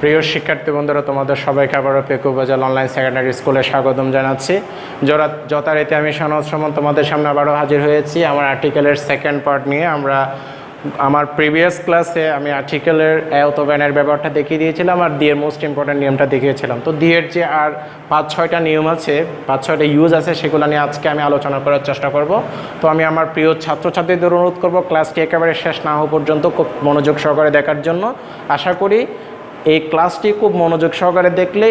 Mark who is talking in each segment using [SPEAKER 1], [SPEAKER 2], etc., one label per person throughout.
[SPEAKER 1] প্রিয় শিক্ষার্থী বন্ধুরা, তোমাদের সবাইকে আবারও পেকু বাজার অনলাইন সেকেন্ডারি স্কুলে স্বাগতম জানাচ্ছি। যথারীতি আমি সনদ সুমন তোমাদের সামনে আবারও হাজির হয়েছি আমার আর্টিকেলের সেকেন্ড পার্ট নিয়ে। আমার প্রিভিয়াস ক্লাসে আমি আর্টিকেলের অথবা এর ব্যবহারটা দেখিয়ে দিয়েছিলাম আর দিয়ের মোস্ট ইম্পর্ট্যান্ট নিয়মটা দেখিয়েছিলাম। তো দিয়ের যে আর 5-6টা নিয়ম আছে, 5-6টা ইউজ আছে, সেগুলো নিয়ে আজকে আমি আলোচনা করার চেষ্টা করব। তো আমি আমার প্রিয় ছাত্রছাত্রীদের অনুরোধ করব ক্লাসটি একেবারে শেষ না হওয়া পর্যন্ত খুব মনোযোগ সহকারে দেখার জন্য। আশা করি এই ক্লাসটি খুব মনোযোগ সহকারে দেখলে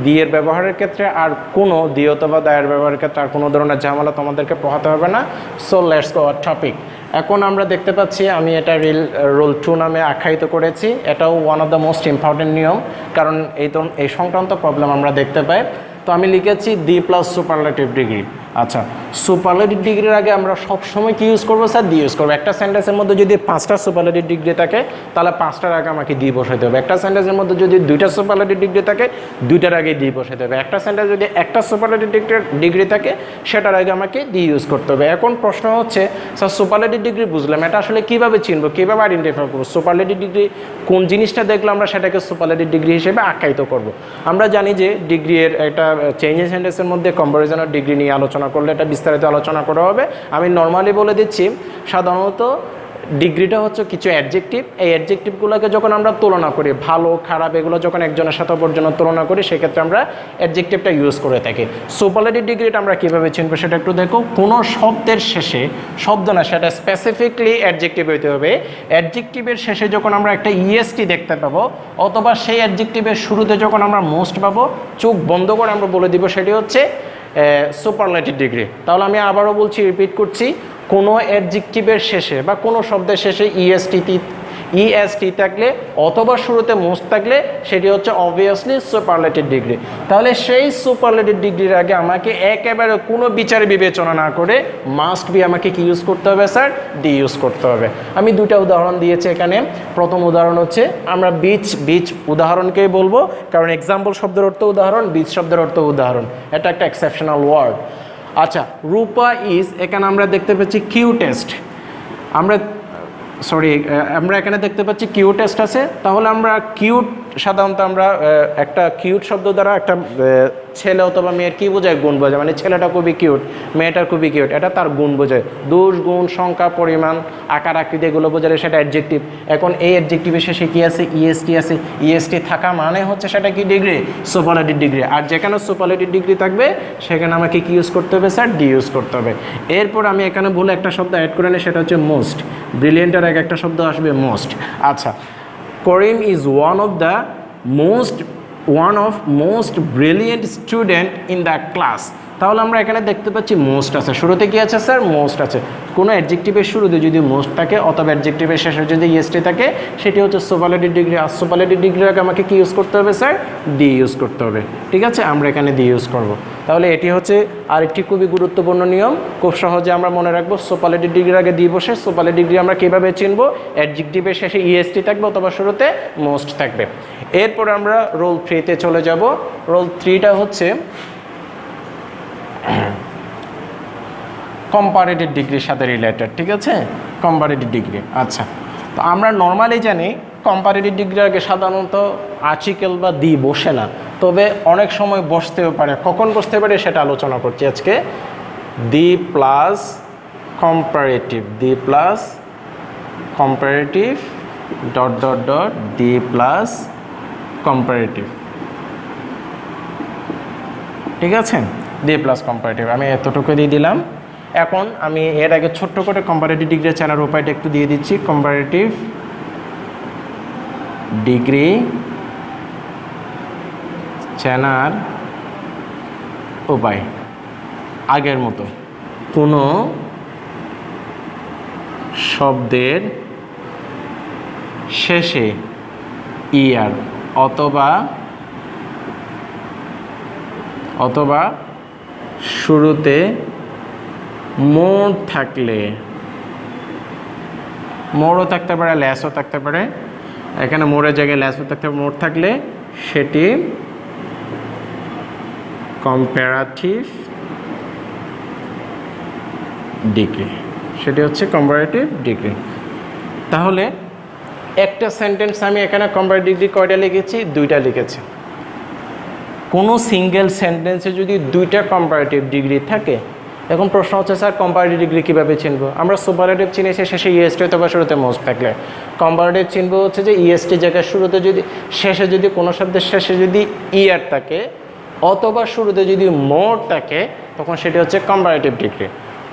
[SPEAKER 1] দিয়ের ব্যবহারের ক্ষেত্রে আর কোনো দিয়ে অথবা দায়ের ব্যবহারের ক্ষেত্রে আর কোনো ধরনের ঝামেলা তোমাদেরকে পোহাতে হবে না। So let's go hour topic. এখন আমরা দেখতে পাচ্ছি আমি এটা রুল 2 নামে আখ্যায়িত করেছি। এটাও one of the most important নিয়ম, কারণ এই সংক্রান্ত প্রবলেম আমরা দেখতে পাই। তো আমি লিখেছি দি প্লাস সুপারলেটিভ ডিগ্রি। আচ্ছা, সুপারলেটিভ ডিগ্রির আগে আমরা সবসময় কী ইউজ করবো স্যার? দি ইউজ করবো। একটা সেন্টেন্সের মধ্যে যদি 5টা সুপারলেটিভ ডিগ্রি থাকে তাহলে 5টার আগে আমাকে দি বসাইতে হবে। একটা সেন্টেন্সের মধ্যে যদি 2টা সুপারলেটিভ ডিগ্রি থাকে 2টার আগে দি বসাইতে হবে। একটা সেন্টেন্স যদি একটা সুপারলেটিভ ডিগ্রি থাকে সেটার আগে আমাকে দি ইউজ করতে হবে। এখন প্রশ্ন হচ্ছে, স্যার সুপারলেটিভ ডিগ্রি বুঝলাম, এটা আসলে কীভাবে চিনবো, কীভাবে আইডেন্টিফাই করবো? সুপারলেটিভ ডিগ্রি কোন জিনিসটা দেখলে আমরা সেটাকে সুপারলেটিভ ডিগ্রি হিসেবে আখ্যায়িত করব? আমরা জানি যে ডিগ্রির একটা চেঞ্জিং সেন্টেন্সের মধ্যে কম্পারিজনের ডিগ্রি নিয়ে আলোচনা করলে এটা বিস্তারিত আলোচনা করা হবে। আমি নর্মালি বলে দিচ্ছি, সাধারণত ডিগ্রিটা হচ্ছে কিছু অ্যাডজেক্টিভ। এই অ্যাডজেক্টিভগুলোকে যখন আমরা তুলনা করি, ভালো খারাপ এগুলো যখন একজনের সাথে অপরজনের তুলনা করি, সেক্ষেত্রে আমরা অ্যাডজেক্টিভটা ইউজ করে থাকি। সুপারলেটিভ ডিগ্রিটা আমরা কীভাবে চিনবো সেটা একটু দেখো। কোনো শব্দের শেষে, শব্দ না, সেটা স্পেসিফিকলি অ্যাডজেক্টিভ হইতে হবে। অ্যাডজেক্টিভের শেষে যখন আমরা একটা ইএসটি দেখতে পাবো অথবা সেই অ্যাডজেক্টিভের শুরুতে যখন আমরা মোস্ট পাবো, চোখ বন্ধ করে আমরা বলে দিব সেটি হচ্ছে সুপারলেটিভ ডিগ্রি। তাহলে আমি আবারও বলছি, রিপিট করছি, কোনো অ্যাডজেক্টিভের শেষে বা কোনো শব্দের শেষে ইএসটি থাকলে অথবা শুরুতে মোস্ট থাকলে সেটি হচ্ছে অবভিয়াসলি সুপারলেটিভ ডিগ্রি। তাহলে সেই সুপারলেটিভ ডিগ্রির আগে আমাকে একেবারে কোনো বিচার বিবেচনা না করে মাস্ট বি আমাকে কি ইউজ করতে হবে স্যার? ডি ইউজ করতে হবে। আমি 2টা উদাহরণ দিয়েছি এখানে। প্রথম উদাহরণ হচ্ছে, আমরা বিচ উদাহরণকেই বলবো, কারণ এক্সাম্পল শব্দের অর্থ উদাহরণ, বিচ শব্দের অর্থ উদাহরণ। এটা একটা এক্সেপশনাল ওয়ার্ড। আচ্ছা, রূপা ইজ, এখানে আমরা দেখতে পাচ্ছি কিউটেস্ট। আমরা এখানে দেখতে পাচ্ছি কিউটেস্ট আছে। তাহলে আমরা কিউট, সাধারণত আমরা একটা কিউট শব্দ দ্বারা একটা ছেলে অথবা মেয়ের কী বোঝায়? গুণ বোঝায়। মানে ছেলেটা খুবই কিউট, মেয়েটা খুবই কিউট, এটা তার গুণ বোঝায়। দোষ, গুণ, সংখ্যা, পরিমাণ, আকার, আকৃতি এগুলো বোঝালে সেটা অ্যাডজেক্টিভ। এখন এই অ্যাডজেক্টিভের শেষে কী আছে? ইএসটি আছে। ইএসটি থাকা মানে হচ্ছে সেটা কি ডিগ্রি? Superlative degree. আর যেখানে সুপারলেটিভ ডিগ্রি থাকবে সেখানে আমাকে কি ইউজ করতে হবে স্যার? ডি ইউজ করতে হবে। এরপর আমি এখানে ভুলে একটা শব্দ অ্যাড করে নিই, সেটা হচ্ছে মোস্ট। ব্রিলিয়েন্টের আগে একটা শব্দ আসবে মোস্ট। আচ্ছা, Karim is one of most brilliant student in the class. তাহলে আমরা এখানে দেখতে পাচ্ছি মোস্ট আছে। শুরুতে কি আছে স্যার? মোস্ট আছে। কোনো অ্যাডজেক্টিভের শুরুতে যদি মোস্ট থাকে অথবা অ্যাডজেক্টিভের শেষে যদি ইএসটি থাকে সেটি হচ্ছে সুপারলেটিভ ডিগ্রি। আর সুপারলেটিভ ডিগ্রির আগে আমাকে কি ইউজ করতে হবে স্যার? ডি ইউজ করতে হবে। ঠিক আছে, আমরা এখানে ডি ইউজ করব। তাহলে এটি হচ্ছে আরেকটি খুবই গুরুত্বপূর্ণ নিয়ম, খুব সহজে আমরা মনে রাখবো। সুপারলেটিভ ডিগ্রির আগে ডি বসে সুপারলেটিভ ডিগ্রি আমরা কীভাবে চিনবো? অ্যাডজেক্টিভের শেষে ইএসটি থাকবে অথবা শুরুতে মোস্ট থাকবে। এরপর আমরা রোল 3-তে চলে যাব। রোল 3টা হচ্ছে কম্পারেটিভ ডিগ্রির সাথে রিলেটেড। ঠিক আছে, কম্পারেটিভ ডিগ্রি। আচ্ছা, তো আমরা নর্মালি জানি কম্পারেটিভ ডিগ্রির আগে সাধারণত আর্টিকেল বা দি বসে না, তবে অনেক সময় বসতেও পারে। কখন বসতে পারে সেটা আলোচনা করছি আজকে। The plus comparative, the plus comparative dot dot dot the plus comparative. ঠিক আছে, দি প্লাস কম্পারেটিভ আমি এতটুকু দিয়ে দিলাম। এখন আমি এর আগে ছোট্ট করে কম্পারেটিভ ডিগ্রি চেনার উপায়টা একটু দিয়ে দিচ্ছি। কম্পারেটিভ ডিগ্রি চেনার উপায় আগের মতো, কোনো শব্দের শেষে ইয়ার অথবা শুরুতে মোড় থাকলে, মোড়ও থাকতে পারে, ল্যাসও থাকতে পারে, এখানে মোড়ের জায়গায় ল্যাসও থাকতে পারে, মোড় থাকলে সেটি কম্পারেটিভ ডিগ্রি, সেটি হচ্ছে কম্পারেটিভ ডিগ্রি। তাহলে একটা সেন্টেন্স আমি এখানে কম্পারেটিভ ডিগ্রি কয়টা লিখেছি? 2টা লিখেছি। কোনো সিঙ্গেল সেন্টেন্সে যদি 2টা কম্পারেটিভ ডিগ্রি থাকে, এখন প্রশ্ন হচ্ছে স্যার কম্পারেটিভ ডিগ্রি কীভাবে চিনব? আমরা সুপারেটিভ চিনেছি শেষে ইএসটি অথবা শুরুতে মোস্ট থাকলে, কম্পারেটিভ চিনব হচ্ছে যে ইএসটি জায়গায় শুরুতে যদি শেষে যদি কোনো শব্দের শেষে যদি ইয়ার থাকে অথবা শুরুতে যদি মোর থাকে তখন সেটা হচ্ছে কম্পারেটিভ ডিগ্রি।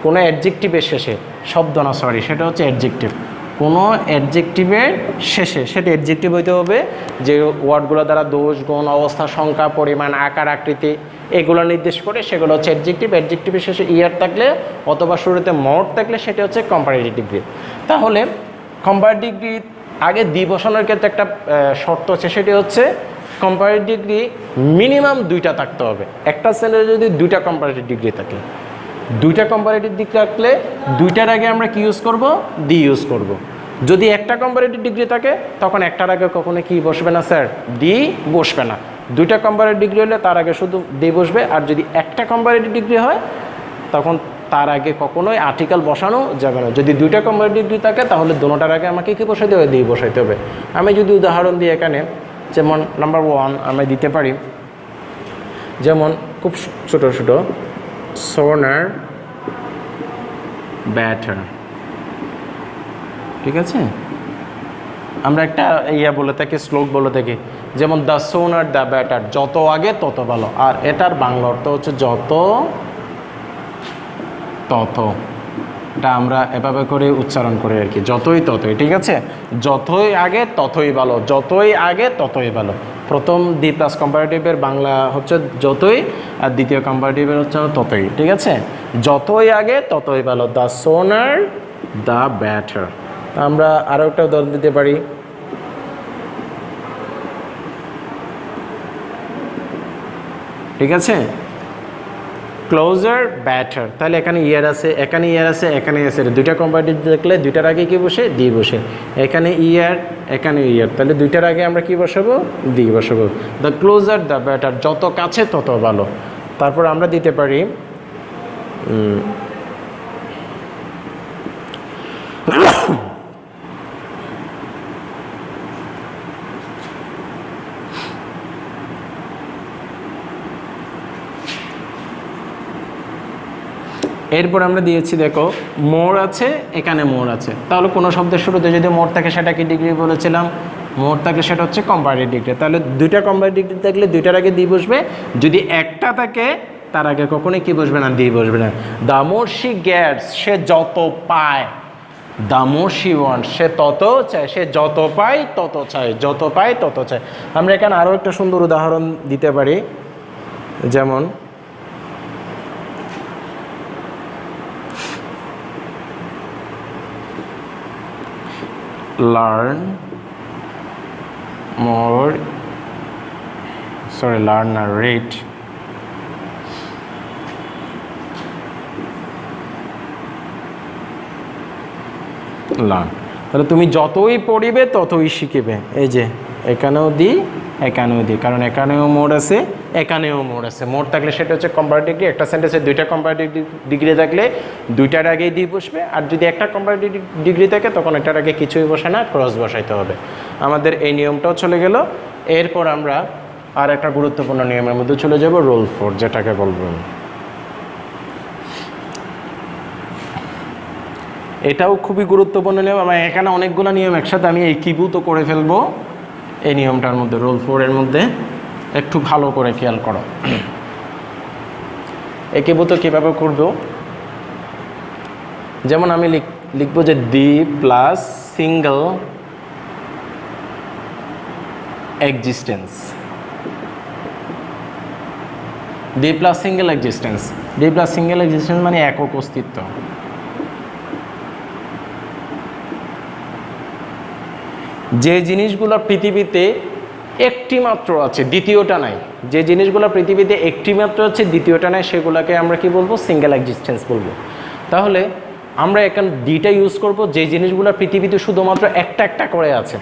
[SPEAKER 1] কোনো অ্যাডজেক্টিভের শেষে, শব্দ না সরি, সেটা হচ্ছে অ্যাডজেক্টিভ। কোনো অ্যাডজেক্টিভের শেষে, সেটা অ্যাডজেক্টিভ হইতে হবে যে ওয়ার্ডগুলো দ্বারা দোষ, গুণ, অবস্থা, সংখ্যা, পরিমাণ, আকার, আকৃতি এগুলো নির্দেশ করে, সেগুলো হচ্ছে অ্যাডজেক্টিভ। অ্যাডজেক্টিভের শেষে ইয়ার থাকলে অথবা শুরুতে মোর থাকলে সেটা হচ্ছে কম্পারেটিভ ডিগ্রি। তাহলে কম্পারেটিভ ডিগ্রি আগে দ্বি বসানোর ক্ষেত্রে একটা শর্ত আছে, সেটি হচ্ছে কম্পারেটিভ ডিগ্রি মিনিমাম 2টা থাকতে হবে। একটা সেন্টেন্সে যদি 2টা কম্পারেটিভ ডিগ্রি থাকে, 2টা কম্পারেটিভ ডিগ্রি থাকলে 2টার আগে আমরা কি ইউজ করব? দি ইউজ করব। যদি একটা কম্পারেটিভ ডিগ্রি থাকে তখন একটার আগে কখনো কি বসবে না স্যার? দি বসবে না। 2টা কম্পারেটিভ ডিগ্রি হলে তার আগে শুধু দি বসবে। আর যদি একটা কম্পারেটিভ ডিগ্রি হয় তখন তার আগে কখনোই আর্টিকেল বসানো যাবে না। যদি 2টা কম্পারেটিভ ডিগ্রি থাকে তাহলে দুটোটার আগে আমাকে কি বসাইতে হবে? দি বসাইতে হবে। আমি যদি উদাহরণ দিই এখানে, যেমন নাম্বার 1 আমি দিতে পারি, যেমন খুব ছোটো ছোটো সোনার ব্যাটার, ঠিক আছে? আমরা একটা বলে থাকি, শ্লোক বলে থাকি, যেমন দ্য সোনার দ্য ব্যাটার, যত আগে তত ভালো। আর এটার বাংলা অর্থ হচ্ছে যত তত। এটা আমরা এভাবে করে উচ্চারণ করি আর কি, যতই ততই, ঠিক আছে? যতই আগে ততই ভালো, যতই আগে ততই ভালো। প্রথম দি প্লাস কম্পারেটিভের বাংলা হচ্ছে যতই, আর দ্বিতীয় কম্পারেটিভের হচ্ছে ততই, ঠিক আছে? যতই আগে ততই ভালো, দ্য সোনার দ্য ব্যাটার। আমরা আরও একটা উদাহরণ দিতে পারি, ঠিক আছে? Closer better. তাহলে এখানে ইয়ার আছে, এখানে ইয়ার আছে, এখানে আছে, 2টা কম্পারেটিভ দেখলে 2টার আগে কি বসে? দি বসে। এখানে ইয়ার, এখানে ইয়ার, তাহলে 2টার আগে আমরা কি বসাবো? দি বসাবো। দ্য ক্লোজার দ্য ব্যাটার, যত কাছে তত ভালো। তারপর আমরা দিতে পারি এরপর আমরা দিয়েছি, দেখো মোর আছে, এখানে মোর আছে। তাহলে কোনো শব্দের শুরুতে যদি মোর থাকে সেটা কি ডিগ্রি বলেছিলাম? মোর থাকে সেটা হচ্ছে কম্পারেটিভ ডিগ্রি। তাহলে 2টা কম্পারেটিভ ডিগ্রি থাকলে 2টার আগে দি বসবে। যদি একটা থাকে তার আগে কখনোই কি বসবে না? দি বসবে না। দ্য মোর শি গেটস, সে যত পায়। দ্য মোর শি ওয়ান্টস, সে তত চায়, সে যত পায় তত চায়, যত পায় তত চায়। আমরা এখানে আরও একটা সুন্দর উদাহরণ দিতে পারি, যেমন learn more, learn or read learn. তাহলে তুমি যতই পড়িবে ততই শিখিবে। এই যে এখানেও দি, এখানেও দি, কারণ এখানেও মোড আছে, এখানেও মোড আছে। মোড থাকলে সেটা হচ্ছে কম্পারেটিভ ডিগ্রি। একটা সেন্টেন্সে 2টা কম্পারেটিভ ডিগ্রি থাকলে 2টার আগেই দি বসবে। আর যদি একটা কম্পারেটিভ ডিগ্রি থাকে তখন এটার আগে কিছুই বসে না, ক্রস বসাইতে হবে। আমাদের এই নিয়মটাও চলে গেল। এরপর আমরা আর একটা গুরুত্বপূর্ণ নিয়মের মধ্যে চলে যাব, রোল 4, যেটাকে বলবো। এটাও খুবই গুরুত্বপূর্ণ নিয়ম। আমার এখানে অনেকগুলো নিয়ম একসাথে আমি একীভূত করে ফেলবো এই নিয়মটার মধ্যে, রোল 4 এর মধ্যে। একটু ভালো করে খেয়াল করো একীভূত কীভাবে করব। যেমন আমি লিখবো যে the plus single existence, the plus single existence. The plus single existence মানে একক অস্তিত্ব। যে জিনিসগুলো পৃথিবীতে একটি মাত্র আছে, দ্বিতীয়টা নাই, যে জিনিসগুলো পৃথিবীতে একটি মাত্র আছে, দ্বিতীয়টা নাই, সেগুলোকে আমরা কি বলবো? সিঙ্গেল এক্সিস্টেন্স বলবো। তাহলে আমরা এখানে ডিটা ইউজ করব যে জিনিসগুলো পৃথিবীতে শুধুমাত্র একটা একটা করে আছে,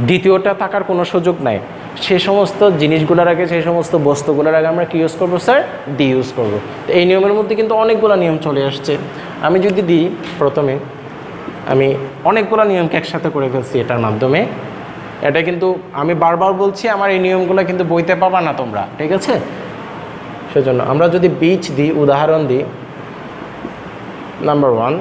[SPEAKER 1] দ্বিতীয়টা থাকার কোনো সুযোগ নাই, সে সমস্ত জিনিসগুলোর আগে, সেই সমস্ত বস্তুগুলোর আগে আমরা কি ইউজ করবো স্যার? ডি ইউজ করবো। তো এই নিয়মের মধ্যে কিন্তু অনেকগুলো নিয়ম চলে আসছে। আমি যদি দিই প্রথমে আমি অনেকগুলো নিয়মকে একসাথে করে ফেলছি এটার মাধ্যমে। এটা কিন্তু আমি বারবার বলছি, আমার এই নিয়মগুলো কিন্তু বইতে পাবা না তোমরা, ঠিক আছে? সেজন্য আমরা যদি বীজ দিই, উদাহরণ দিই, নাম্বার 1,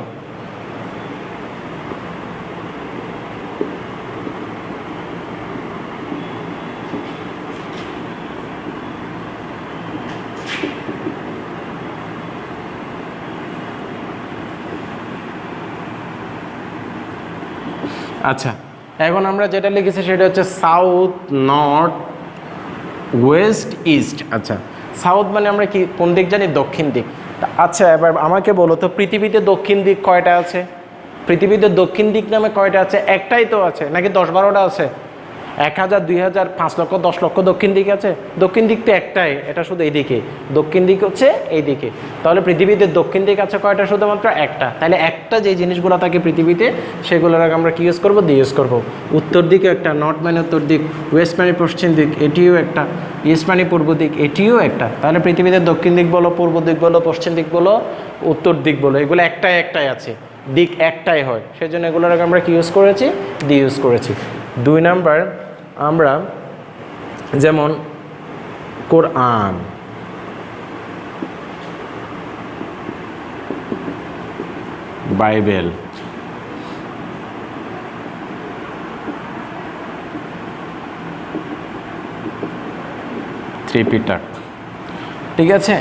[SPEAKER 1] আচ্ছা এখন আমরা যেটা লিখেছি সেটা হচ্ছে সাউথ, নর্থ, ওয়েস্ট, ইস্ট। আচ্ছা সাউথ মানে আমরা কি কোন দিক জানি? দক্ষিণ দিক। আচ্ছা এবার আমাকে বলো তো পৃথিবীতে দক্ষিণ দিক কয়টা আছে? পৃথিবীতে দক্ষিণ দিক নামে কয়টা আছে? একটাই তো আছে, নাকি 10-12টা আছে? 1000, 2000, 5 লক্ষ, 10 লক্ষ দক্ষিণ দিক আছে? দক্ষিণ দিক তো একটাই, এটা শুধু এইদিকে। দক্ষিণ দিক হচ্ছে এইদিকে। তাহলে পৃথিবীতে দক্ষিণ দিক আছে কয়টা? শুধুমাত্র একটা। তাহলে একটা যে জিনিসগুলো থাকে পৃথিবীতে সেগুলোর আগে আমরা কি ইউজ করবো? দিয়ে ইউজ করবো। উত্তর দিকে একটা, নর্থ মানে উত্তর দিক, ওয়েস্ট মানে পশ্চিম দিক, এটিও একটা, ইস্ট মানে পূর্ব দিক, এটিও একটা। তাহলে পৃথিবীতে দক্ষিণ দিক বলো, পূর্ব দিক বলো, পশ্চিম দিক বলো, উত্তর দিক বলো, এগুলো একটাই একটাই আছে, দিক একটাই হয়। সেই জন্য এগুলোর আগে আমরা কি ইউজ করেছি? দিয়ে ইউজ করেছি। 2 নাম্বার, আমরা যেমন কোরআন, বাইবেল, ত্রিপিটক, ঠিক আছে?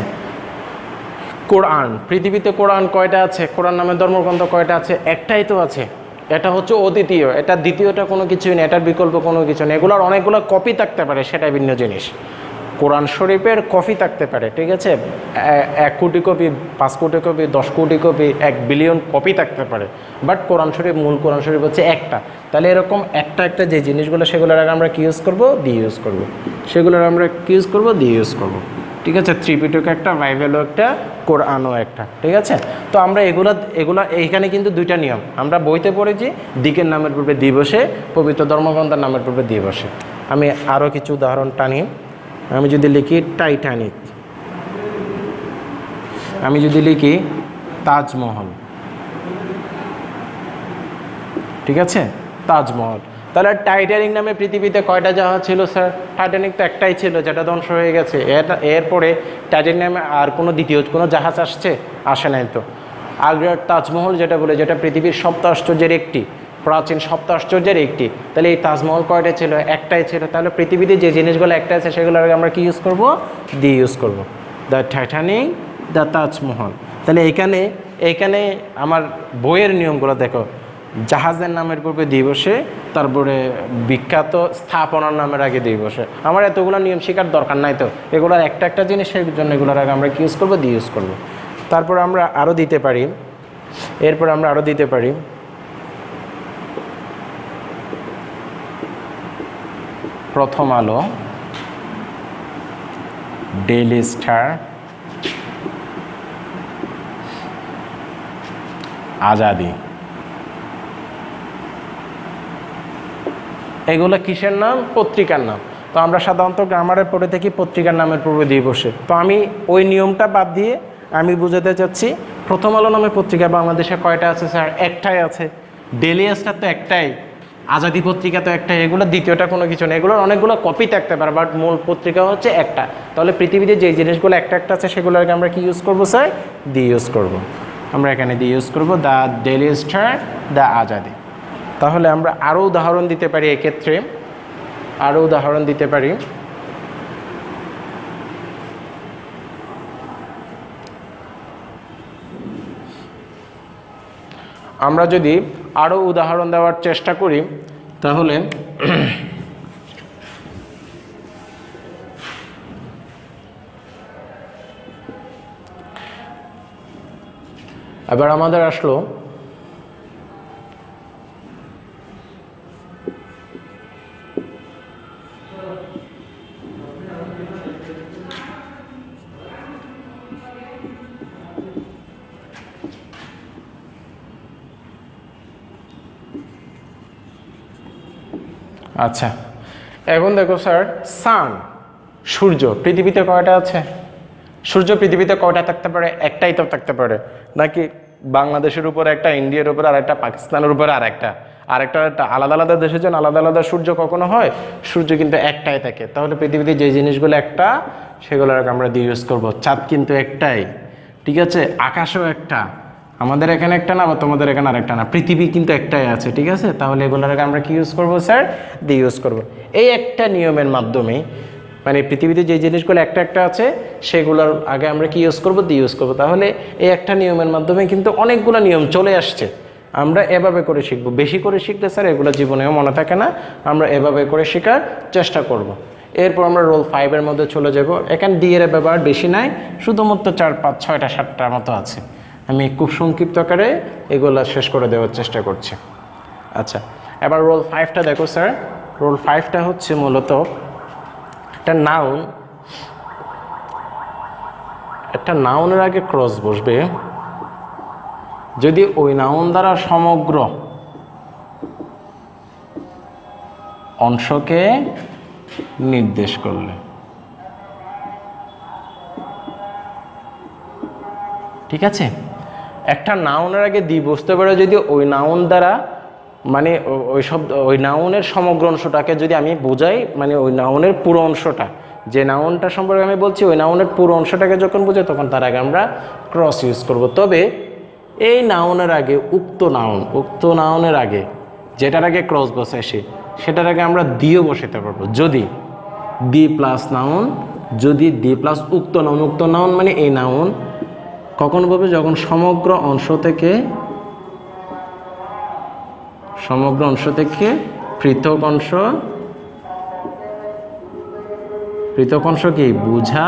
[SPEAKER 1] কোরআন, পৃথিবীতে কোরআন কয়টা আছে? কোরআন নামে ধর্মগ্রন্থ কয়টা আছে? একটাই তো আছে। এটা হচ্ছে অদ্বিতীয়, এটা দ্বিতীয়টা কোনো কিছুই নেই, এটার বিকল্প কোনো কিছু নেই। এগুলোর অনেকগুলো কপি থাকতে পারে, সেটা ভিন্ন জিনিস। কোরআন শরীফের কপি থাকতে পারে, ঠিক আছে? 1 কোটি কপি, 5 কোটি কপি, 10 কোটি কপি, 1 বিলিয়ন কপি থাকতে পারে, বাট কোরআন শরীফ, মূল কোরআন শরীফ হচ্ছে একটা। তাহলে এরকম একটা একটা যে জিনিসগুলো সেগুলোর আগে আমরা কি ইউজ করবো? দিয়ে ইউজ করবো। সেগুলোর আমরা কি ইউজ করবো? দিয়ে ইউজ করবো, ঠিক আছে? ত্রিপিটক একটা, বাইবেলও একটা, কোরআনও একটা, ঠিক আছে? তো আমরা এগুলা এইখানে কিন্তু 2টা নিয়ম আমরা বইতে পড়েছি। দিকের নামের পূর্বে দিয়ে বসে, পবিত্র ধর্মগ্রন্থের নামের পূর্বে দিয়ে বসে। আমি আরও কিছু উদাহরণ টানি। আমি যদি লিখি টাইটানিক, আমি যদি লিখি তাজমহল, ঠিক আছে? তাজমহল। তাহলে টাইটানিক নামে পৃথিবীতে কয়টা জাহাজ ছিল স্যার? টাইটানিক তো একটাই ছিল, যেটা ধ্বংস হয়ে গেছে। এরপরে টাইটানিক নামে আর কোনো দ্বিতীয় কোনো জাহাজ আসে নাই তো। আগ্রার তাজমহল যেটা বলে, যেটা পৃথিবীর 7 আশ্চর্যের একটি, প্রাচীন 7 আশ্চর্যের একটি। তাহলে এই তাজমহল কয়টা ছিল? একটাই ছিল। তাহলে পৃথিবীতে যে জিনিসগুলো একটা আছে সেগুলোর আগে আমরা কি ইউজ করব? দিয়ে ইউজ করব। The Titanic, the Taj Mahal. তাহলে এইখানে আমার বইয়ের নিয়মগুলো দেখো। জাহাজের নামের পূর্বে দিয়ে বসে, তারপরে বিখ্যাত স্থাপনার নামের আগে দিয়ে বসে। আমার এতগুলো নিয়ম শেখার দরকার নাই তো, এগুলোর একটা একটা জিনিস, সেই জন্য এগুলোর আগে আমরা কি ইউজ করবো? দিয়ে ইউজ করবো। তারপর আমরা আরও দিতে পারি, এরপর আমরা আরও দিতে পারি প্রথম আলো, ডেইলি স্টার, আজাদি। এগুলো কিসের নাম? পত্রিকার নাম। তো আমরা সাধারণত গ্রামারে পড়ে থাকি পত্রিকার নামের পূর্বে দিয়ে বসে। তো আমি ওই নিয়মটা বাদ দিয়ে আমি বুঝাতে চাচ্ছি, প্রথম আলো নামের পত্রিকা বাংলাদেশে কয়টা আছে স্যার? একটাই আছে। ডেইলি স্টার তো একটাই, আজাদি পত্রিকা তো একটাই। এগুলো দ্বিতীয়টা কোনো কিছু নেই। এগুলোর অনেকগুলো কপি থাকতে পারে, বাট মূল পত্রিকা হচ্ছে একটা। তাহলে পৃথিবীতে যে জিনিসগুলো একটা একটা আছে সেগুলোকে আমরা কি ইউজ করবো স্যার? দিয়ে ইউজ করবো। আমরা এখানে দিয়ে ইউজ করবো the daily star, the Azadi. তাহলে আমরা আরও উদাহরণ দিতে পারি, এক্ষেত্রে আরও উদাহরণ দিতে পারি। আমরা যদি আরও উদাহরণ দেওয়ার চেষ্টা করি তাহলে এবার আমাদের আসলো আচ্ছা, এখন দেখো স্যার, সান, সূর্য পৃথিবীতে কয়টা আছে? সূর্য পৃথিবীতে কয়টা থাকতে পারে? একটাই তো থাকতে পারে, নাকি বাংলাদেশের উপর একটা, ইন্ডিয়ার উপর আর একটা, পাকিস্তানের উপর আর একটা, আরেকটা আলাদা আলাদা দেশের জন্য আলাদা আলাদা সূর্য কখনো হয়? সূর্য কিন্তু একটাই থাকে। তাহলে পৃথিবীতে যে জিনিসগুলো একটা সেগুলোকে আমরা দিয়ে ইউজ করবো। চাঁদ কিন্তু একটাই, ঠিক আছে, আকাশও একটা, আমাদের এখানে একটা না বা তোমাদের এখানে আরেকটা না, পৃথিবী কিন্তু একটাই আছে, ঠিক আছে। তাহলে এগুলোকে আমরা কি ইউজ করবো স্যার? দিয়ে ইউজ করবো। এই একটা নিয়মের মাধ্যমে, মানে পৃথিবীতে যে জিনিসগুলো একটা একটা আছে সেগুলোর আগে আমরা কি ইউজ করবো? দিয়ে ইউজ করবো। তাহলে এই একটা নিয়মের মাধ্যমে কিন্তু অনেকগুলো নিয়ম চলে আসছে। আমরা এভাবে করে শিখবো। বেশি করে শিখলে স্যার এগুলো জীবনেও মনে থাকে না, আমরা এভাবে করে শেখার চেষ্টা করব। এরপর আমরা রোল 5-এর মধ্যে চলে যাব। এখানে ডি এর ব্যবহার বেশি নাই, শুধুমাত্র 4, 5, 6টা 7টার মতো আছে। আমি খুব সংক্ষিপ্ত আকারে এগুলো শেষ করে দেওয়ার চেষ্টা করছি। আচ্ছা, এবার রোল 5টা দেখো স্যার। রোল 5টা হচ্ছে মূলত একটা নাউন, একটা নাউনের আগে ক্রস বসবে যদি ওই নাউন দ্বারা সমগ্র অংশকে নির্দেশ করলে, ঠিক আছে। একটা নাউনের আগে দি বসতে পারে যদি ওই নাউন দ্বারা, মানে ওই নাউনের সমগ্র অংশটাকে যদি আমি বোঝাই, মানে ওই নাউনের পুরো অংশটা, যে নাউনটা সম্পর্কে আমি বলছি ওই নাউনের পুরো অংশটাকে যখন বোঝাই তখন তার আগে আমরা ক্রস ইউজ করব। তবে এই নাউনের আগে উক্ত নাউনের আগে যেটার আগে ক্রস বসে সেটার আগে আমরা দিও বসাতে পারবো। যদি দি প্লাস নাউন, যদি দি প্লাস উক্ত নাউন মানে এই নাউন কখন বলবে? যখন সমগ্র অংশ থেকে পৃথক অংশ কি বুঝা,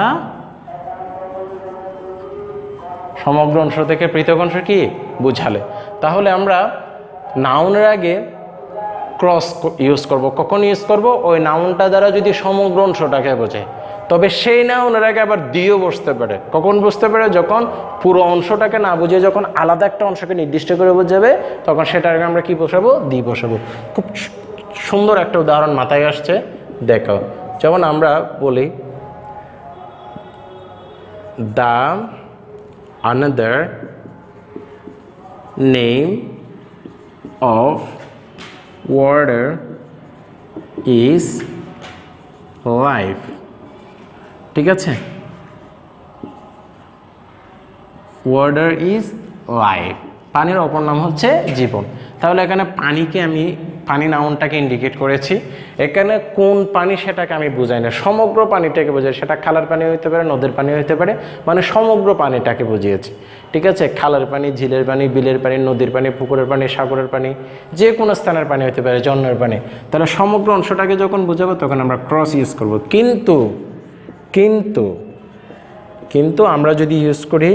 [SPEAKER 1] সমগ্র অংশ থেকে পৃথক অংশ কি বুঝালে। তাহলে আমরা নাউনের আগে ক্রস ইউজ করব। কখন ইউজ করব? ওই নাউনটা দ্বারা যদি সমগ্র অংশটাকে বোঝায়। তবে সেই নাউনের আগে আবার দিও বসতে পারে। কখন বসতে পারে? যখন পুরো অংশটাকে না বুঝিয়ে যখন আলাদা একটা অংশকে নির্দিষ্ট করে বোঝাবে তখন সেটার আগে আমরা কি বসাবো? দি বসাবো। খুব সুন্দর একটা উদাহরণ মাথায় আসছে, দেখো। যেমন আমরা বলি the another name of water is life, ঠিক আছে। ওয়াটার ইজ লাইফ, পানির অপর নাম হচ্ছে জীবন। তাহলে এখানে পানি নাউনটাকে ইন্ডিকেট করেছি। এখানে কোন পানি সেটাকে আমি বুঝাই না, সমগ্র পানিটাকে বোঝাই। সেটা খালার পানি হইতে পারে, নদীর পানি হইতে পারে, মানে সমগ্র পানিটাকে বুঝিয়েছি, ঠিক আছে। খালের পানি, ঝিলের পানি, বিলের পানি, নদীর পানি, পুকুরের পানি, সাগরের পানি, যে কোনো স্থানের পানি হইতে পারে, ঝর্ণার পানি। তাহলে সমগ্র অংশটাকে যখন বুঝাবো তখন আমরা ক্রস ইউজ করব। কিন্তু আমরা যদি ইউজ করি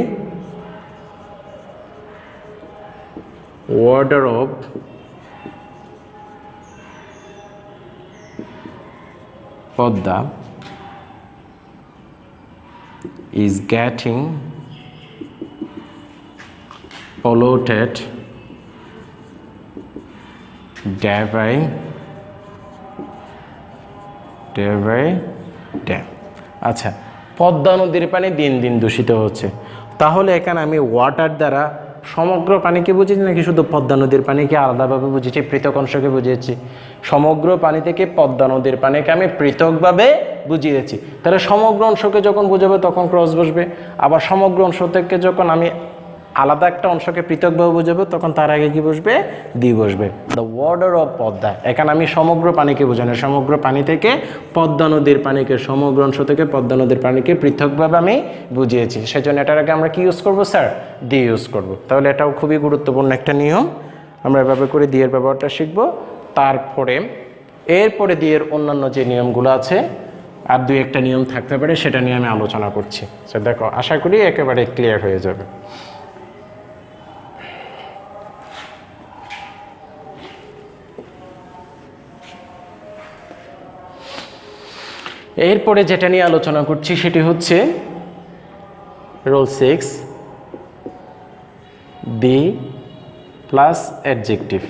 [SPEAKER 1] water of Podda is getting polluted day by day। আচ্ছা, পদ্মা নদীর পানি দিন দিন দূষিত হচ্ছে। তাহলে এখানে আমি ওয়াটার দ্বারা সমগ্র পানিকে বুঝিয়েছি নাকি শুধু পদ্মা নদীর পানিকে আলাদাভাবে বুঝিয়েছি, পৃথক অংশকে বুঝিয়েছি? সমগ্র পানি থেকে পদ্মা নদীর পানিকে আমি পৃথকভাবে বুঝিয়েছি। তাহলে সমগ্র অংশকে যখন বুঝাবে তখন ক্রস বসবে। আবার সমগ্র অংশ থেকে যখন আমি আলাদা একটা অংশকে পৃথকভাবে বুঝাবো তখন তার আগে কি বসবে? দি বসবে। দ্য ওয়াটার অফ পদ্মা, এখানে আমি সমগ্র পানিকে বোঝানো, সমগ্র পানি থেকে পদ্মা নদীর পানিকে, সমগ্র অংশ থেকে পদ্মা নদীর পানিকে পৃথকভাবে আমি বুঝিয়েছি। সেজন্য এটার আগে আমরা কি ইউজ করবো স্যার? দি ইউজ করব। তাহলে এটাও খুবই গুরুত্বপূর্ণ একটা নিয়ম। আমরা এভাবে করে দি এর ব্যবহারটা শিখবো। এরপরে দি এর অন্যান্য যে নিয়মগুলো আছে আর 2-1টা নিয়ম থাকতে পারে, সেটা নিয়ে আমি আলোচনা করছি। দেখো, আশা করি একেবারে ক্লিয়ার হয়ে যাবে। এরপরে যেটা নিয়ে আলোচনা করছি সেটি হচ্ছে রোল 6, দি প্লাস অ্যাডজেক্টিভ।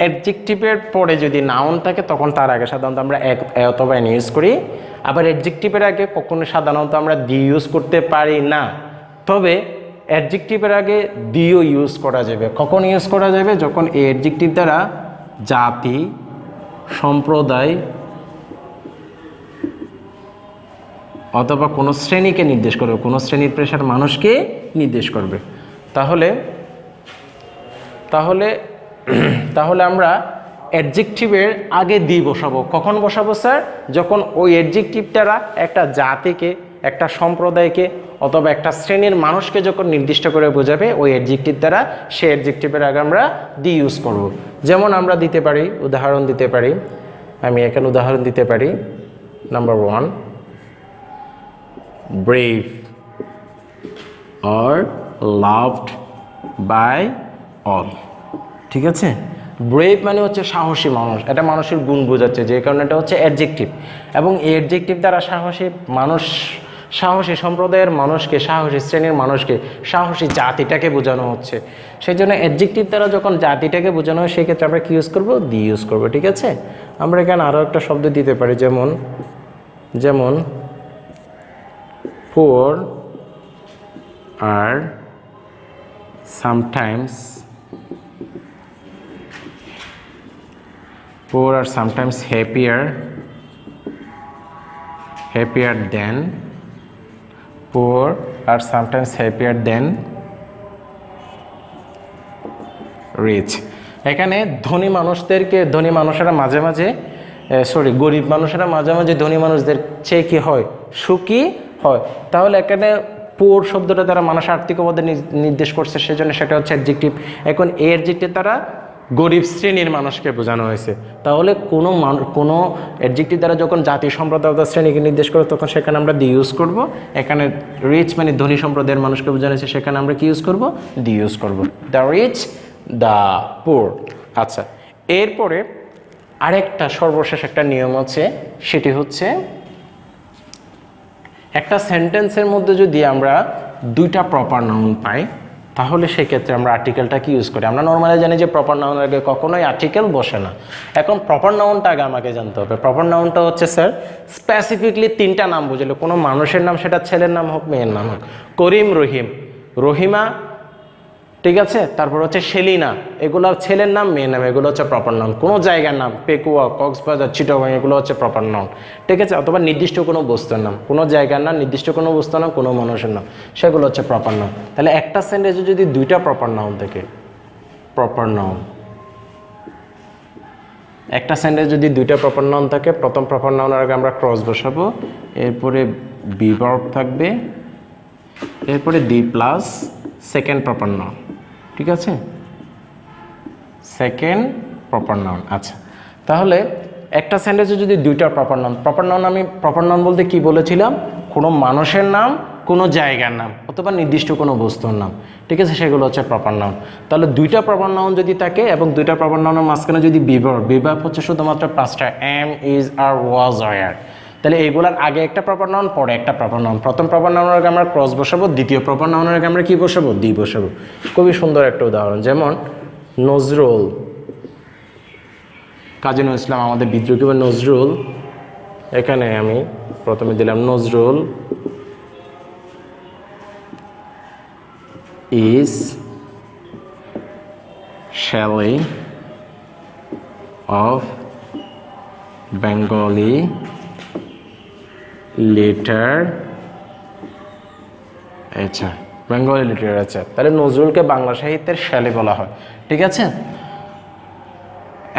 [SPEAKER 1] অ্যাডজেক্টিভের পরে যদি নাউন থাকে তখন তার আগে সাধারণত আমরা অথবা এন ইউজ করি। আবার অ্যাডজেক্টিভের আগে কখনো সাধারণত আমরা দি ইউজ করতে পারি না। তবে অ্যাডজেক্টিভের আগে দিও ইউজ করা যাবে। কখন ইউজ করা যাবে? যখন এই অ্যাডজেক্টিভ দ্বারা জাতি, সম্প্রদায় অথবা কোনো শ্রেণীকে নির্দেশ করবে, কোনো শ্রেণীর পেশার মানুষকে নির্দেশ করবে। তাহলে তাহলে তাহলে আমরা অ্যাডজেক্টিভের আগে দি বসাবো। কখন বসাবো স্যার? যখন ওই অ্যাডজেক্টিভ দ্বারা একটা জাতিকে, একটা সম্প্রদায়কে অথবা একটা শ্রেণীর মানুষকে যখন নির্দিষ্ট করে বোঝাবে ওই অ্যাডজেক্টিভ দ্বারা, সেই অ্যাডজেক্টিভের আগে আমরা দি ইউজ করব। যেমন আমরা দিতে পারি, উদাহরণ দিতে পারি, আমি এখানে উদাহরণ দিতে পারি। Number 1, brave or loved by all। ঠিক আছে, ব্রেভ মানে হচ্ছে সাহসী মানুষ, এটা মানুষের গুণ বোঝাচ্ছে, যে কারণে এটা হচ্ছে অ্যাডজেক্টিভ। এবং এই অ্যাডজেক্টিভ দ্বারা সাহসী মানুষ, সাহসী সম্প্রদায়ের মানুষকে, সাহসী শ্রেণীর মানুষকে, সাহসী জাতিটাকে বোঝানো হচ্ছে। সেই জন্য অ্যাডজেক্টিভ দ্বারা যখন জাতিটাকে বোঝানো হয় সেক্ষেত্রে আমরা কী ইউজ করবো? দি ইউজ করবো। ঠিক আছে, আমরা এখানে আরও একটা শব্দ দিতে পারি, যেমন poor are sometimes happier than rich। এখানে ধনী মানুষেরা মাঝে মাঝে গরিব মানুষেরা মাঝে মাঝে ধনী মানুষদের চেয়ে কি হয়? সুখী হয়। তাহলে এখানে পোর শব্দটা দ্বারা মানুষ আর্থিক অবদান নির্দেশ করছে, সেজন্য সেটা হচ্ছে অ্যাডজেক্টিভ। এখন এই অ্যাডজেক্টিভ দ্বারা গরিব শ্রেণীর মানুষকে বোঝানো হয়েছে। তাহলে কোনো অ্যাডজেক্টিভ দ্বারা যখন জাতি, সম্প্রদায় বা শ্রেণীকে নির্দেশ করে তখন সেখানে আমরা দি ইউজ করব। এখানে রিচ মানে ধনী সম্প্রদায়ের মানুষকে বোঝানো হয়েছে, সেখানে আমরা কি ইউজ করব? দি ইউজ করব। The rich, the poor. আচ্ছা, এরপরে আরেকটা সর্বশেষ একটা নিয়ম আছে, সেটি হচ্ছে একটা সেন্টেন্সের মধ্যে যদি আমরা দুইটা প্রপার নাউন পাই তাহলে সেক্ষেত্রে আমরা আর্টিকেলটা কি ইউজ করি? আমরা নর্মালি জানি যে প্রপার নাউনের আগে কখনোই আর্টিকেল বসে না। এখন প্রপার নাউনটা আগে আমাকে জানতে হবে। প্রপার নাউনটা হচ্ছে স্যার স্পেসিফিকলি 3টা নাম বুঝলো, কোনো মানুষের নাম, সেটা ছেলের নাম হোক মেয়ের নাম হোক। করিম, রহিম, রহিমা, ঠিক আছে, তারপর হচ্ছে সেলিনা, এগুলো ছেলের নাম, মেয়ের নাম, এগুলো হচ্ছে প্রপার নাউন। কোনো জায়গার নাম, পেকুয়া, কক্সবাজার, চিটাগং, এগুলো হচ্ছে প্রপার নাউন। ঠিক আছে, অথবা নির্দিষ্ট কোনো বস্তুর নাম, কোনো জায়গার নাম, নির্দিষ্ট কোনো বস্তুর নাম, কোনো মানুষের নাম, সেগুলো হচ্ছে প্রপার নাউন। তাহলে একটা সেন্টেন্সে যদি দুইটা প্রপার নাউন থাকে, প্রপার নাউন, একটা সেন্টেন্সে যদি দুইটা প্রপার নাউন থাকে, প্রথম প্রপার নাউনের আগে আমরা ক্রস বসাবো, এরপরে বি ভার্ব থাকবে, এরপরে the plus second proper noun. ঠিক আছে, সেকেন্ড প্রপার নাউন। আচ্ছা, তাহলে একটা সেন্টেন্সে যদি দুইটা প্রপার নাউন, আমি প্রপার নাউন বলতে কি বলেছিলাম? কোনো মানুষের নাম, কোনো জায়গার নাম, অথবা নির্দিষ্ট কোনো বস্তুর নাম। ঠিক আছে, সেগুলো হচ্ছে প্রপার নাউন। তাহলে দুইটা প্রপার নাউন যদি থাকে এবং দুইটা প্রপার নাউনের মাঝখানে যদি বিভার্ব হচ্ছে শুধুমাত্র 5টা, am, is, are, was, were, তাহলে এইগুলোর আগে একটা প্রপার নাউন, পরে একটা প্রপার নাউন। প্রথম প্রপার নাউনের আগে আমরা ক্রস বসাবো, দ্বিতীয় প্রপার নাউনের আগে আমরা কি বসাবো? দি বসাবো। খুবই সুন্দর একটা উদাহরণ, যেমন নজরুল, কাজী নজরুল ইসলাম আমাদের বিদ্রোহী কবি নজরুল, এখানে আমি প্রথমে দিলাম Nazrul is Shelley of Bengali literature। Bengali literature, তাহলে নজরুলকে বাংলা সাহিত্যের শ্যালি বলা হয়। ঠিক আছে,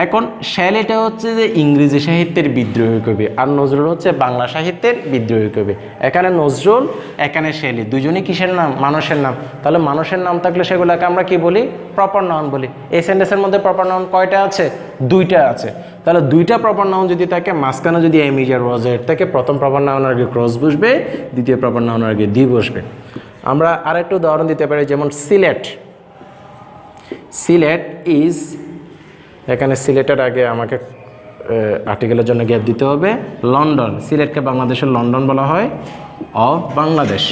[SPEAKER 1] এখন শ্যালিটা হচ্ছে যে ইংরেজি সাহিত্যের বিদ্রোহী কবি, আর নজরুল হচ্ছে বাংলা সাহিত্যের বিদ্রোহী কবি। এখানে নজরুল, এখানে শ্যালি, দুজনেই কিসের নাম? মানুষের নাম। তাহলে মানুষের নাম থাকলে সেগুলোকে আমরা কি বলি? প্রপার নাউন বলি। এই সেন্টেন্সের মধ্যে প্রপার নাউন কয়টা আছে? দুইটা আছে। তাহলে দুইটা প্রপার নাউন যদি থাকে, মাঝখানে যদি am, is, are, was, were থাকে, প্রথম প্রপার নাউনের আগে ক্রস বসবে, দ্বিতীয় প্রপার নাউনের আগে দি বসবে। আমরা আরেকটা উদাহরণ দিতে পারি, যেমন সিলেট। সিলেট ইজ, এখানে সিলেটের আগে আমাকে আর্টিকেলের জন্য গ্যাপ দিতে হবে। লন্ডন, সিলেটকে বাংলাদেশের লন্ডন বলা হয়, অফ বাংলাদেশ।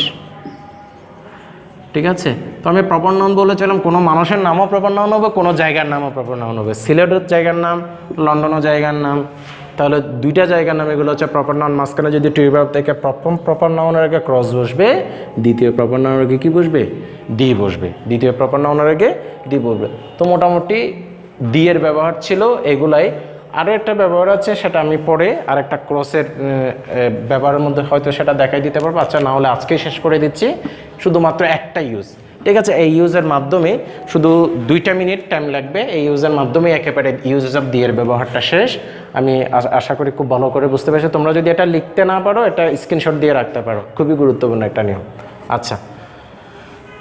[SPEAKER 1] ঠিক আছে, তো আমি প্রপার নাউন বলেছিলাম কোনো মানুষের নামও প্রপার নাউন হবে, কোনো জায়গার নামও প্রপার নাউন হবে। সিলেটের জায়গার নাম, লন্ডনও জায়গার নাম। তাহলে দুইটা জায়গার নাম এগুলো হচ্ছে প্রপার নাউন, মাঝখানে যদি টু ভার্ব থেকে প্রথম প্রপার নাউনের আগে ক্রস বসবে, দ্বিতীয় প্রপার নাউনের আগে কি বসবে, দি বসবে, দ্বিতীয় প্রপার নাউনের আগে দি বসবে। তো মোটামুটি দি এর ব্যবহার ছিল এগুলাই। আরও একটা ব্যবহার আছে, সেটা আমি পরে আর একটা ক্রসের ব্যবহারের মধ্যে হয়তো সেটা দেখাই দিতে পারবো। আচ্ছা, না হলে আজকেই শেষ করে দিচ্ছি, শুধুমাত্র একটা ইউজ, ঠিক আছে? এই ইউজের মাধ্যমে শুধু 2 মিনিট টাইম লাগবে, এই ইউজের মাধ্যমে একেবারে ইউজেস অফ দি এর ব্যবহারটা শেষ। আমি আশা করি খুব ভালো করে বুঝতে পেরেছো। তোমরা যদি এটা লিখতে না পারো, এটা স্ক্রিনশট দিয়ে রাখতে পারো, খুবই গুরুত্বপূর্ণ একটা নিয়ম। আচ্ছা,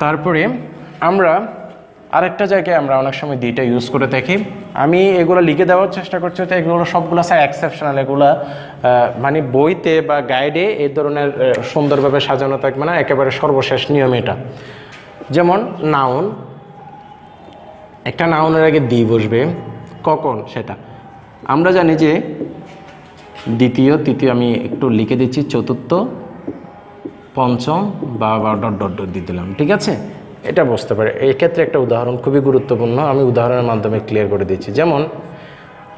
[SPEAKER 1] তারপরে আমরা আরেকটা জায়গায় আমরা অনেক সময় দিটা ইউজ করে থাকি। আমি এগুলো লিখে দেওয়ার চেষ্টা করছি, তো এগুলো সবগুলো স্যার এক্সেপশনাল, এগুলা মানে বইতে বা গাইডে এই ধরনের সুন্দরভাবে সাজানো থাকবে না, একেবারে সর্বশেষ নিয়ম এটা। যেমন নাউন, একটা নাউনের আগে দি বসবে, কখন সেটা আমরা জানি যে দ্বিতীয়, তৃতীয়, আমি একটু লিখে দিচ্ছি, চতুর্থ, পঞ্চম বা ডট ডট ডট দিয়ে দিলাম, ঠিক আছে? এটা বুঝতে পারে। এই ক্ষেত্রে একটা উদাহরণ খুবই গুরুত্বপূর্ণ, আমি উদাহরণের মাধ্যমে ক্লিয়ার করে দিচ্ছি। যেমন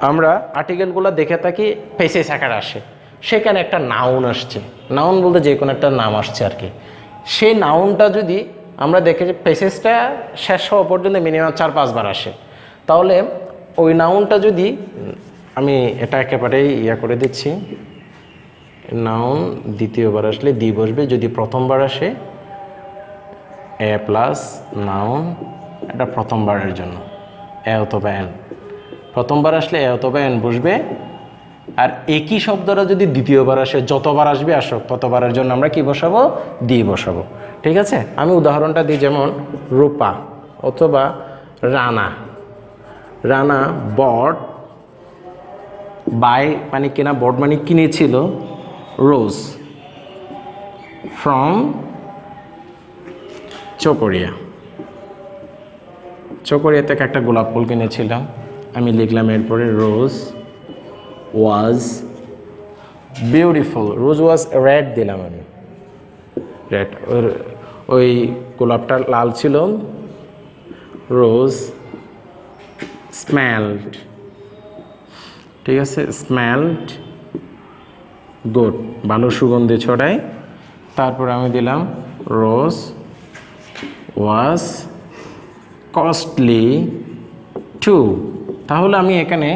[SPEAKER 1] আমরা আর্টিকেলগুলো দেখে থাকি পেসেস আকারে আসে, সেখানে একটা নাউন আসছে, নাউন বলতে যে কোনো একটা নাম আসছে আর কি। সেই নাউনটা যদি আমরা দেখে যে পেসেসটা শেষ হওয়া পর্যন্ত মিনিমাম 4-5 বার আসে, তাহলে ওই নাউনটা যদি আমি এটা একেবারেই করে দিচ্ছি, নাউন দ্বিতীয়বার আসলে দি বসবে, যদি প্রথমবার আসে এ প্লাস নাউন, এটা প্রথমবারের জন্য এ অথবা এন, প্রথমবার আসলে এ অথবা এন বসবে। আর একই শব্দটা যদি দ্বিতীয়বার আসে, যতবার আসবে আসুক ততবারের জন্য আমরা কি বসাবো, দি বসাবো, ঠিক আছে? আমি উদাহরণটা দিই, যেমন রূপা অথবা রানা, রানা বট বাই মানে কেনা, বট মানে কিনেছিল, রোজ ফ্রম চকরিয়া, চকরিয়া থেকে একটা গোলাপ ফুল কিনেছিলাম। আমি লিখলাম এরপরে রোজ ওয়াজ বিউটিফুল, রোজ ওয়াজ রেড দিলাম আমি, রেড, ওই গোলাপটা লাল ছিল। রোজ স্মেলড, ঠিক আছে, স্মেলড গুড, ভালো সুগন্ধি ছড়ায়। তারপর আমি দিলাম রোজ ওয়াজ কস্টলি টু। তাহলে আমি এখানে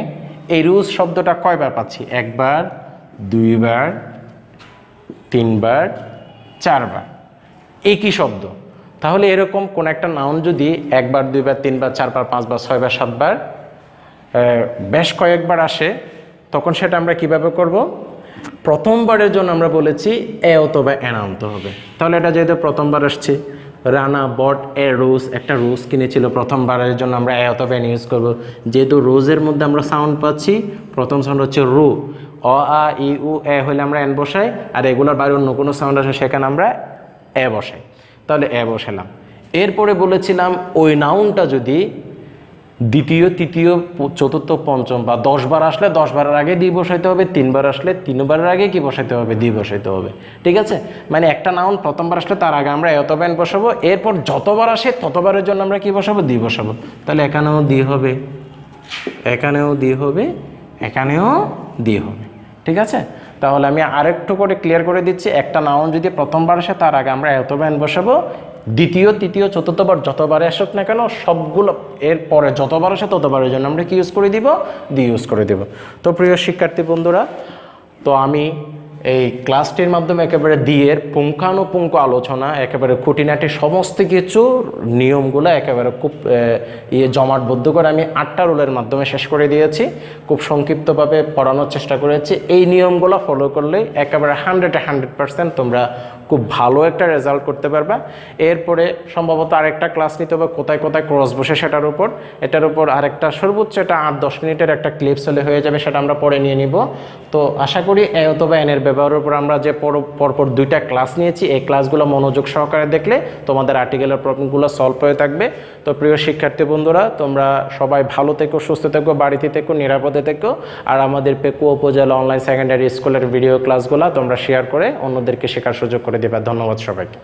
[SPEAKER 1] এই রোজ শব্দটা কয়বার পাচ্ছি, 1 বার, 2 বার, 3 বার, 4 বার, একই শব্দ। তাহলে এরকম কোন একটা নাউন যদি 1 বার, 2 বার, 3 বার, 4 বার, 5 বার, 6 বার, 7 বার বেশ কয়েকবার আসে, তখন সেটা আমরা কিভাবে করব? প্রথমবারের জন্য আমরা বলেছি এ অথবা এন আনতে হবে। তাহলে এটা যেহেতু প্রথমবার আসছে, রানা বট এ রোজ, একটা রোজ কিনেছিল, প্রথমবারের জন্য আমরা এ অথবা এন ইউজ করবো। যেহেতু রোজের মধ্যে আমরা সাউন্ড পাচ্ছি, প্রথম সাউন্ড হচ্ছে রো, অ আ ই উ এ হলে আমরা এন বসাই, আর এগুলোর বাইরে অন্য কোনো সাউন্ড আসে সেখানে আমরা এ বসাই, তাহলে এ বসালাম। এরপরে বলেছিলাম ওই নাউনটা যদি দ্বিতীয়, তৃতীয়, চতুর্থ, পঞ্চম বা 10 বার আসলে 10 বারের আগে দি বসাইতে হবে, 3 বার আসলে 3 বারের আগে কি বসাইতে হবে, দি বসাইতে হবে, ঠিক আছে? মানে একটা নাউন প্রথমবার আসলে তার আগে আমরা এত ব্যান বসাবো, এরপর যতবার আসে ততবারের জন্য আমরা কি বসাবো, দি বসাবো। তাহলে এখানেও দি হবে, এখানেও দি হবে, এখানেও দি হবে, ঠিক আছে? তাহলে আমি আরেকটু করে ক্লিয়ার করে দিচ্ছি, একটা নাউন যদি প্রথমবার আসে তার আগে আমরা এত ব্যান বসাবো, দ্বিতীয়, তৃতীয়, চতুর্থবার যতবারে আসুক না কেন সবগুলো এর পরে যতবার আসে ততবারের জন্য আমরা কি ইউজ করে দিব, দি ইউজ করে দেব। তো প্রিয় শিক্ষার্থী বন্ধুরা, তো আমি এই ক্লাসটির মাধ্যমে একেবারে দিয়ের পুঙ্খানুপুঙ্খ আলোচনা, একেবারে খুঁটিনাটি সমস্ত কিছু নিয়মগুলো একেবারে খুব জমাটবদ্ধ করে আমি 8টা রুলের মাধ্যমে শেষ করে দিয়েছি। খুব সংক্ষিপ্তভাবে পড়ানোর চেষ্টা করেছি। এই নিয়মগুলো ফলো করলে একেবারে 100% তোমরা খুব ভালো একটা রেজাল্ট করতে পারবা। এরপরে সম্ভবত আরেকটা ক্লাস নিতে হবে কোথায় কোথায় ক্রস বসে সেটার উপর, এটার উপর আরেকটা সর্বোচ্চ এটা 8-10 মিনিটের একটা ক্লিপস হলে হয়ে যাবে, সেটা আমরা পরে নিয়ে নিব। তো আশা করি এ অথবা এনের ব্যবহারের উপর আমরা যে পরপর 2টা ক্লাস নিয়েছি, এই ক্লাসগুলো মনোযোগ সহকারে দেখলে তোমাদের আর্টিকেলের প্রবলেমগুলো সলভ হয়ে থাকবে। তো প্রিয় শিক্ষার্থী বন্ধুরা, তোমরা সবাই ভালো থেকো, সুস্থ থেকো, বাড়িতে থেকো, নিরাপদে থেকো। আর আমাদের পেকুয়া উপজেলা অনলাইন সেকেন্ডারি স্কুলের ভিডিও ক্লাসগুলো তোমরা শেয়ার করে অন্যদেরকে শেখার সুযোগ করে দেবে। ধন্যবাদ সবাইকে।